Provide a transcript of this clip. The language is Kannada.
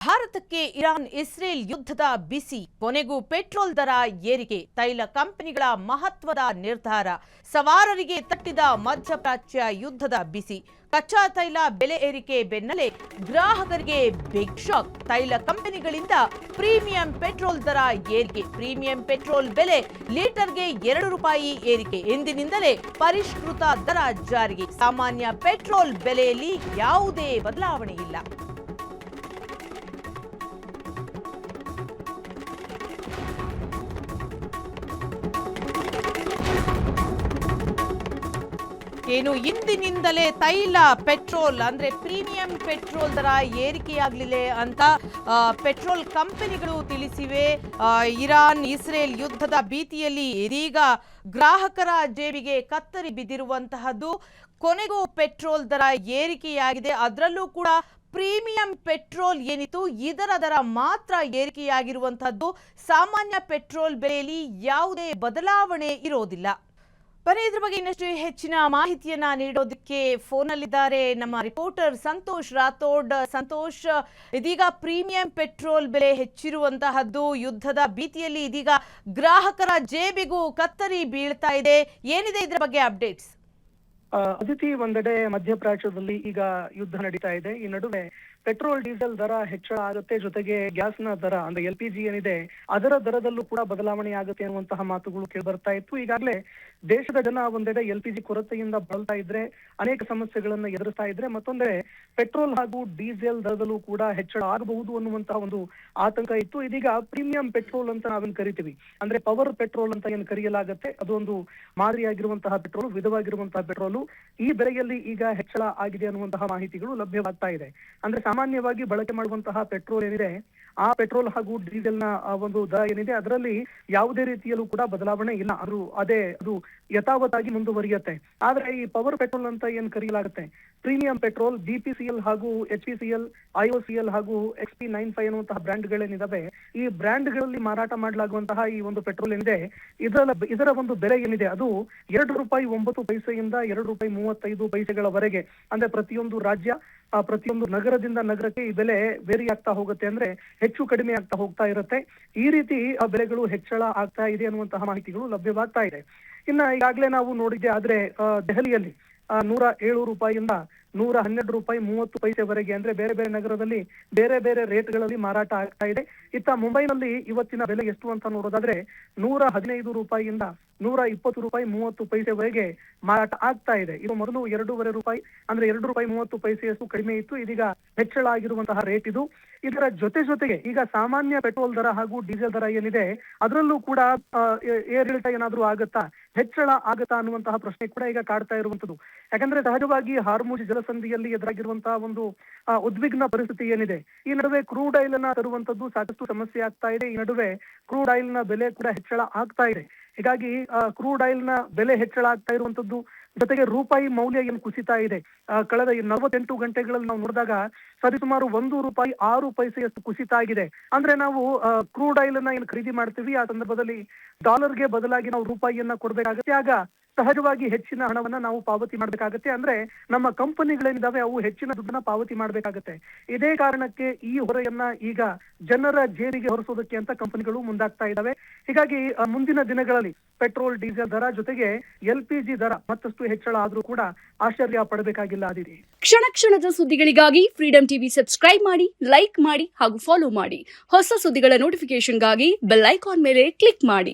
ಭಾರತಕ್ಕೆ ಇರಾನ್ ಇಸ್ರೇಲ್ ಯುದ್ಧದ ಬಿಸಿ, ಕೊನೆಗೂ ಪೆಟ್ರೋಲ್ ದರ ಏರಿಕೆ, ತೈಲ ಕಂಪನಿಗಳ ಮಹತ್ವದ ನಿರ್ಧಾರ, ಸವಾರರಿಗೆ ತಟ್ಟಿದ ಮಧ್ಯಪ್ರಾಚ್ಯ ಯುದ್ಧದ ಬಿಸಿ, ಕಚ್ಚಾ ತೈಲ ಬೆಲೆ ಏರಿಕೆ ಬೆನ್ನಲ್ಲೇ ಗ್ರಾಹಕರಿಗೆ ಬಿಗ್ ಶಾಕ್, ತೈಲ ಕಂಪನಿಗಳಿಂದ ಪ್ರೀಮಿಯಂ ಪೆಟ್ರೋಲ್ ದರ ಏರಿಕೆ, ಪ್ರೀಮಿಯಂ ಪೆಟ್ರೋಲ್ ಬೆಲೆ ಲೀಟರ್ಗೆ ₹2 ಏರಿಕೆ, ಇಂದಿನಿಂದಲೇ ಪರಿಷ್ಕೃತ ದರ ಜಾರಿಗೆ, ಸಾಮಾನ್ಯ ಪೆಟ್ರೋಲ್ ಬೆಲೆಯಲ್ಲಿ ಯಾವುದೇ ಬದಲಾವಣೆ ಇಲ್ಲ. ಏನು ಇಂದಿನಿಂದಲೇ ತೈಲ ಪೆಟ್ರೋಲ್ ಅಂದ್ರೆ ಪ್ರೀಮಿಯಂ ಪೆಟ್ರೋಲ್ ದರ ಏರಿಕೆಯಾಗಲಿದೆ ಅಂತ ಪೆಟ್ರೋಲ್ ಕಂಪನಿಗಳು ತಿಳಿಸಿವೆ. ಇರಾನ್ ಇಸ್ರೇಲ್ ಯುದ್ಧದ ಭೀತಿಯಲ್ಲಿ ಇದೀಗ ಗ್ರಾಹಕರ ಜೇಬಿಗೆ ಕತ್ತರಿ ಬಿದ್ದಿರುವಂತಹದ್ದು. ಕೊನೆಗೂ ಪೆಟ್ರೋಲ್ ದರ ಏರಿಕೆಯಾಗಿದೆ. ಅದರಲ್ಲೂ ಕೂಡ ಪ್ರೀಮಿಯಂ ಪೆಟ್ರೋಲ್ ಏನಿತ್ತು ಇದರ ದರ ಮಾತ್ರ ಏರಿಕೆಯಾಗಿರುವಂತಹದ್ದು. ಸಾಮಾನ್ಯ ಪೆಟ್ರೋಲ್ ಬೆಲೆಯಲ್ಲಿ ಯಾವುದೇ ಬದಲಾವಣೆ ಇರೋದಿಲ್ಲ. ಬನ್ನಿ ಇದ್ರ ಬಗ್ಗೆ ಇನ್ನಷ್ಟು ಹೆಚ್ಚಿನ ಮಾಹಿತಿಯನ್ನ ನೀಡೋದಕ್ಕೆ ಫೋನಲ್ಲಿದ್ದಾರೆ ನಮ್ಮ ರಿಪೋರ್ಟರ್ ಸಂತೋಷ್ ರಾಥೋಡ್. ಸಂತೋಷ್, ಇದೀಗ ಪ್ರೀಮಿಯಂ ಪೆಟ್ರೋಲ್ ಬೆಲೆ ಹೆಚ್ಚಿರುವಂತಹದ್ದು ಯುದ್ಧದ ಭೀತಿಯಲ್ಲಿ ಇದೀಗ ಗ್ರಾಹಕರ ಜೇಬಿಗೂ ಕತ್ತರಿ ಬೀಳ್ತಾ ಇದೆ. ಏನಿದೆ ಇದರ ಬಗ್ಗೆ ಅಪ್ಡೇಟ್ಸ್? ಅದಿತಿ, ಒಂದೆಡೆ ಮಧ್ಯಪ್ರಾಚ್ಯದಲ್ಲಿ ಈಗ ಯುದ್ಧ ನಡೀತಾ ಇದೆ. ಈ ನಡುವೆ ಪೆಟ್ರೋಲ್ ಡೀಸೆಲ್ ದರ ಹೆಚ್ಚಳ ಆಗುತ್ತೆ, ಜೊತೆಗೆ ಗ್ಯಾಸ್ನ ದರ ಅಂದ್ರೆ LPG ಏನಿದೆ ಅದರ ದರದಲ್ಲೂ ಕೂಡ ಬದಲಾವಣೆ ಆಗುತ್ತೆ ಅನ್ನುವಂತಹ ಮಾತುಗಳು ಕೇಳಿ ಬರ್ತಾ ಇತ್ತು. ಈಗಾಗಲೇ ದೇಶದ ಜನ ಒಂದೆಡೆ LPG ಕೊರತೆಯಿಂದ ಬಳಲ್ತಾ ಇದ್ರೆ, ಅನೇಕ ಸಮಸ್ಯೆಗಳನ್ನ ಎದುರಿಸ್ತಾ ಇದ್ರೆ, ಮತ್ತೊಂದೆಡೆ ಪೆಟ್ರೋಲ್ ಹಾಗೂ ಡೀಸೆಲ್ ದರದಲ್ಲೂ ಕೂಡ ಹೆಚ್ಚಳ ಆಗಬಹುದು ಅನ್ನುವಂತಹ ಒಂದು ಆತಂಕ ಇತ್ತು. ಇದೀಗ ಪ್ರೀಮಿಯಂ ಪೆಟ್ರೋಲ್ ಅಂತ ನಾವೇನ್ ಕರಿತೀವಿ, ಅಂದ್ರೆ ಪವರ್ ಪೆಟ್ರೋಲ್ ಅಂತ ಏನ್ ಕರೆಯಲಾಗುತ್ತೆ, ಅದೊಂದು ಮಾದರಿಯಾಗಿರುವಂತಹ ಪೆಟ್ರೋಲ್, ವಿಧವಾಗಿರುವಂತಹ ಪೆಟ್ರೋಲು, ಈ ಬೆಲೆಯಲ್ಲಿ ಈಗ ಹೆಚ್ಚಳ ಆಗಿದೆ ಅನ್ನುವಂತಹ ಮಾಹಿತಿಗಳು ಲಭ್ಯವಾಗ್ತಾ ಇದೆ. ಅಂದ್ರೆ ಸಾಮಾನ್ಯವಾಗಿ ಬಳಕೆ ಮಾಡುವಂತಹ ಪೆಟ್ರೋಲ್ ಏನಿದೆ ಆ ಪೆಟ್ರೋಲ್ ಹಾಗೂ ಡೀಸೆಲ್ನ ಒಂದು ದರ ಏನಿದೆ ಅದರಲ್ಲಿ ಯಾವುದೇ ರೀತಿಯಲ್ಲೂ ಕೂಡ ಬದಲಾವಣೆ ಇಲ್ಲ. ಅದು ಯಥಾವತ್ತಾಗಿ ಮುಂದುವರಿಯುತ್ತೆ. ಆದ್ರೆ ಈ ಪವರ್ ಪೆಟ್ರೋಲ್ ಅಂತ ಏನ್ ಕರೆಯಲಾಗುತ್ತೆ, ಪ್ರೀಮಿಯಂ ಪೆಟ್ರೋಲ್, BPCL ಹಾಗೂ HPCL, IOCL ಹಾಗೂ XP95 ಅನ್ನುವಂತಹ ಬ್ರ್ಯಾಂಡ್ಗಳೇನಿದಾವೆ, ಈ ಬ್ರ್ಯಾಂಡ್ಗಳಲ್ಲಿ ಮಾರಾಟ ಮಾಡಲಾಗುವಂತಹ ಈ ಒಂದು ಪೆಟ್ರೋಲ್ ಏನಿದೆ ಇದರ ಒಂದು ಬೆಲೆ ಏನಿದೆ ಅದು ₹2.9 ₹2.35 ಅಂದ್ರೆ ಪ್ರತಿಯೊಂದು ರಾಜ್ಯ, ಪ್ರತಿಯೊಂದು ನಗರದಿಂದ ನಗರಕ್ಕೆ ಈ ಬೆಲೆ ವೇರಿ ಆಗ್ತಾ ಹೋಗುತ್ತೆ, ಅಂದ್ರೆ ಹೆಚ್ಚು ಕಡಿಮೆ ಆಗ್ತಾ ಹೋಗ್ತಾ ಇರುತ್ತೆ. ಈ ರೀತಿ ಆ ಬೆಲೆಗಳು ಹೆಚ್ಚಳ ಆಗ್ತಾ ಇದೆ ಅನ್ನುವಂತಹ ಮಾಹಿತಿಗಳು ಲಭ್ಯವಾಗ್ತಾ ಇದೆ. ಇನ್ನ ಈಗಾಗಲೇ ನಾವು ನೋಡಿದ್ದೆ ಆದ್ರೆ ದೆಹಲಿಯಲ್ಲಿ ₹107 ₹112.30 ಅಂದ್ರೆ ಬೇರೆ ಬೇರೆ ನಗರದಲ್ಲಿ ಬೇರೆ ಬೇರೆ ರೇಟ್ಗಳಲ್ಲಿ ಮಾರಾಟ ಆಗ್ತಾ ಇದೆ. ಇತ್ತ ಮುಂಬೈನಲ್ಲಿ ಇವತ್ತಿನ ಬೆಲೆ ಎಷ್ಟು ಅಂತ ನೋಡೋದಾದ್ರೆ ₹115 ₹120.30 ಮಾರಾಟ ಆಗ್ತಾ ಇದೆ. ಇದು ಮೊದಲು ₹2.5 ಅಂದ್ರೆ ₹2.30 ಕಡಿಮೆ ಇತ್ತು, ಇದೀಗ ಹೆಚ್ಚಳ ಆಗಿರುವಂತಹ ರೇಟ್ ಇದು. ಇದರ ಜೊತೆಗೆ ಈಗ ಸಾಮಾನ್ಯ ಪೆಟ್ರೋಲ್ ದರ ಹಾಗೂ ಡೀಸೆಲ್ ದರ ಏನಿದೆ ಅದರಲ್ಲೂ ಕೂಡ ಏರಿಳಿತ ಏನಾದ್ರೂ ಆಗತ್ತಾ, ಹೆಚ್ಚಳ ಆಗತ್ತಾ ಅನ್ನುವಂತಹ ಪ್ರಶ್ನೆ ಕೂಡ ಈಗ ಕಾಡ್ತಾ ಇರುವಂತದ್ದು. ಯಾಕಂದ್ರೆ ಸಹಜವಾಗಿ ಹಾರ್ಮುಜ್ ಜಲಸಂಧಿಯಲ್ಲಿ ಎದುರಾಗಿರುವಂತಹ ಒಂದು ಉದ್ವಿಗ್ನ ಪರಿಸ್ಥಿತಿ ಏನಿದೆ, ಈ ನಡುವೆ ಕ್ರೂಡ್ ಆಯಿಲ್ ಅನ್ನ ತರುವಂತದ್ದು ಸಾಕಷ್ಟು ಸಮಸ್ಯೆ ಆಗ್ತಾ ಇದೆ. ಈ ನಡುವೆ ಕ್ರೂಡ್ ಆಯಿಲ್ ನ ಬೆಲೆ ಕೂಡ ಹೆಚ್ಚಳ ಆಗ್ತಾ ಇದೆ. ಹೀಗಾಗಿ ಕ್ರೂಡ್ ಆಯಿಲ್ ನ ಬೆಲೆ ಹೆಚ್ಚಳ ಆಗ್ತಾ ಇರುವಂತದ್ದು, ಜೊತೆಗೆ ರೂಪಾಯಿ ಮೌಲ್ಯ ಏನು ಕುಸಿತಾ ಇದೆ, ಕಳೆದ 48 ಗಂಟೆಗಳಲ್ಲಿ ನಾವು ನೋಡಿದಾಗ ಸರಿಸುಮಾರು ₹1.06 ಕುಸಿತ ಆಗಿದೆ. ಅಂದ್ರೆ ನಾವು ಕ್ರೂಡ್ ಆಯಿಲ್ ಅನ್ನ ಏನು ಖರೀದಿ ಮಾಡ್ತೀವಿ ಆ ಸಂದರ್ಭದಲ್ಲಿ ಡಾಲರ್ಗೆ ಬದಲಾಗಿ ನಾವು ರೂಪಾಯಿಯನ್ನ ಕೊಡ್ಬೇಕಾಗುತ್ತೆ. ಆಗ ಸಹಜವಾಗಿ ಹೆಚ್ಚಿನ ಹಣವನ್ನ ನಾವು ಪಾವತಿ ಮಾಡ್ಬೇಕಾಗತ್ತೆ. ಅಂದ್ರೆ ನಮ್ಮ ಕಂಪನಿಗಳೇನಿದಾವೆ ಅವು ಹೆಚ್ಚಿನ ದುಡ್ಡನ್ನ ಪಾವತಿ ಮಾಡ್ಬೇಕಾಗತ್ತೆ. ಇದೇ ಕಾರಣಕ್ಕೆ ಈ ಹೊರೆಯನ್ನ ಈಗ ಜನರ ಜೇಬಿಗೆ ಹೊರಿಸೋದಕ್ಕೆ ಅಂತ ಕಂಪನಿಗಳು ಮುಂದಾಗ್ತಾ ಇದ್ದಾವೆ. ಹೀಗಾಗಿ ಮುಂದಿನ ದಿನಗಳಲ್ಲಿ ಪೆಟ್ರೋಲ್ ಡೀಸೆಲ್ ದರ ಜೊತೆಗೆ LPG ದರ ಮತ್ತಷ್ಟು ಹೆಚ್ಚಳ ಆದ್ರೂ ಕೂಡ ಆಶ್ಚರ್ಯ ಪಡಬೇಕಾಗಿಲ್ಲ. ಅದಿರಿ ಕ್ಷಣ ಕ್ಷಣದ ಸುದ್ದಿಗಳಿಗಾಗಿ ಫ್ರೀಡಂ ಟಿವಿ ಸಬ್ಸ್ಕ್ರೈಬ್ ಮಾಡಿ, ಲೈಕ್ ಮಾಡಿ ಹಾಗೂ ಫಾಲೋ ಮಾಡಿ. ಹೊಸ ಸುದ್ದಿಗಳ ನೋಟಿಫಿಕೇಶನ್ಗಾಗಿ ಬೆಲ್ ಐಕಾನ್ ಮೇಲೆ ಕ್ಲಿಕ್ ಮಾಡಿ.